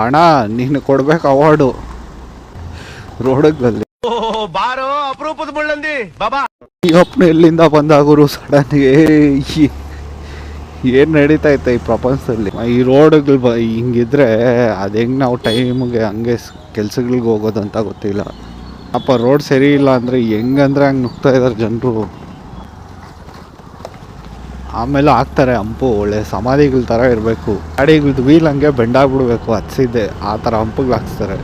ಅಣ್ಣ ನೀನು ಕೊಡ್ಬೇಕು ಅವಾರ್ಡು ರೋಡ್ಗಳಲ್ಲಿ. ಬಾರೋ ಅಪರೂಪದ ಮುಳ್ಳಂದಿ ಬಾಬಾ. ಈ ಅಪ್ಪನ ಎಲ್ಲಿಂದ ಬಂದಾಗರು ಸಡನ್ ಏನು ನಡೀತಾ ಇತ್ತು ಈ ಪ್ರಪಂಚದಲ್ಲಿ. ಈ ರೋಡ್ಗಳು ಹಿಂಗಿದ್ರೆ ಅದು ಹೆಂಗೆ ನಾವು ಟೈಮ್ಗೆ ಹಂಗೆ ಕೆಲ್ಸಗಳಿಗೆ ಹೋಗೋದಂತ ಗೊತ್ತಿಲ್ಲ. ಅಪ್ಪ ರೋಡ್ ಸರಿ ಇಲ್ಲ ಅಂದರೆ ಹೆಂಗಂದ್ರೆ ಹಂಗೆ ನುಗ್ತಾ ಇದ್ದಾರೆ ಜನರು. ಆಮೇಲೆ ಹಾಕ್ತಾರೆ ಹಂಪು, ಒಳ್ಳೆ ಸಮಾಧಿಗಳ ಥರ ಇರಬೇಕು. ಗಾಡಿಗಳದ್ದು ವೀಲ್ ಹಂಗೆ ಬೆಂಡಾಗ್ಬಿಡ್ಬೇಕು ಹತ್ಸಿದ್ದೆ, ಆ ಥರ ಹಂಪುಗಳು ಹಾಕ್ಸ್ತಾರೆ.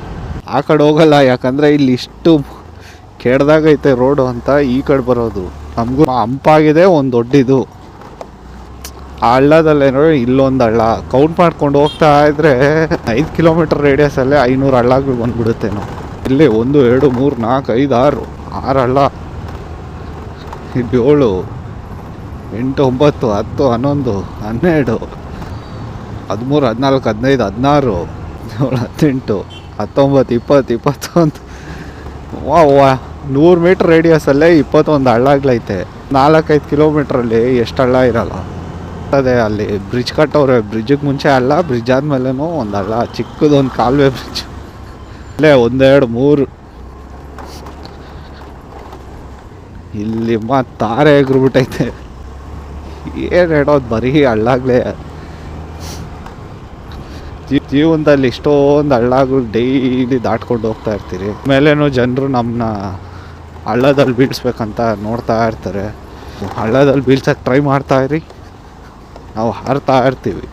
ಆ ಕಡೆ ಹೋಗಲ್ಲ, ಯಾಕಂದರೆ ಇಲ್ಲಿ ಇಷ್ಟು ಕೆಡ್ದಾಗೈತೆ ರೋಡು ಅಂತ ಈ ಕಡೆ ಬರೋದು. ನಮಗೂ ಹಂಪಾಗಿದೆ ಒಂದು ದೊಡ್ಡದು. ಆ ಹಳ್ಳದಲ್ಲೇನೋ ಇಲ್ಲೊಂದು ಹಳ್ಳ ಕೌಂಟ್ ಮಾಡ್ಕೊಂಡು ಹೋಗ್ತಾ ಇದ್ರೆ 5 ಕಿಲೋಮೀಟರ್ ರೇಡಿಯಸಲ್ಲೇ 500 ಹಳ್ಳಗಳು ಬಂದ್ಬಿಡುತ್ತೇನೋ. ಇಲ್ಲಿ 1 2 3 4 5 6 ಹಳ್ಳ, 7 8 9 10 11 12 13 14 15 16 17 18 20 21 100 ಮೀಟ್ರ್ ರೇಡಿಯಸಲ್ಲೇ 21 ಹಳ್ಳಗಳೈತೆ. 4-5 ಕಿಲೋಮೀಟ್ರಲ್ಲಿ ಎಷ್ಟು ಹಳ್ಳ ಇರಲ್ಲ. ಅದೇ ಅಲ್ಲಿ ಬ್ರಿಡ್ಜ್ ಕಟ್ಟವ್ರೆ, ಬ್ರಿಡ್ಜಿಗೆ ಮುಂಚೆ ಹಳ್ಳ, ಬ್ರಿಡ್ಜ್ ಆದಮೇಲೆನೂ ಒಂದು ಹಳ್ಳ, ಚಿಕ್ಕದೊಂದು ಕಾಲುವೆ ಬ್ರಿಡ್ಜ್. ಅಲ್ಲೇ 1 2 3 ಇಲ್ಲಿ ತಾರೆ ಎಗ್ರುಬಿಟ್ಟೈತೆ. ಏನು ಹೇಳೋದು, ಬರೀ ಹಳ್ಳಾಗ್ಲೇ. ಜೀವನದಲ್ಲಿ ಇಷ್ಟೊಂದು ಹಳ್ಳಗಳು ಡೈಲಿ ದಾಟ್ಕೊಂಡು ಹೋಗ್ತಾ ಇರ್ತೀರಿ. ಮೇಲೇನೋ ಜನರು ನಮ್ಮನ್ನ ಹಳ್ಳದಲ್ಲಿ ಬೀಳ್ಸ್ಬೇಕಂತ ನೋಡ್ತಾ ಇರ್ತಾರೆ. ಹಳ್ಳದಲ್ಲಿ ಬೀಳ್ಸಕ್ಕೆ ಟ್ರೈ ಮಾಡ್ತಾ ಇರಿ, ನಾವು ಹಾರ್ತಾ ಇರ್ತೀವಿ.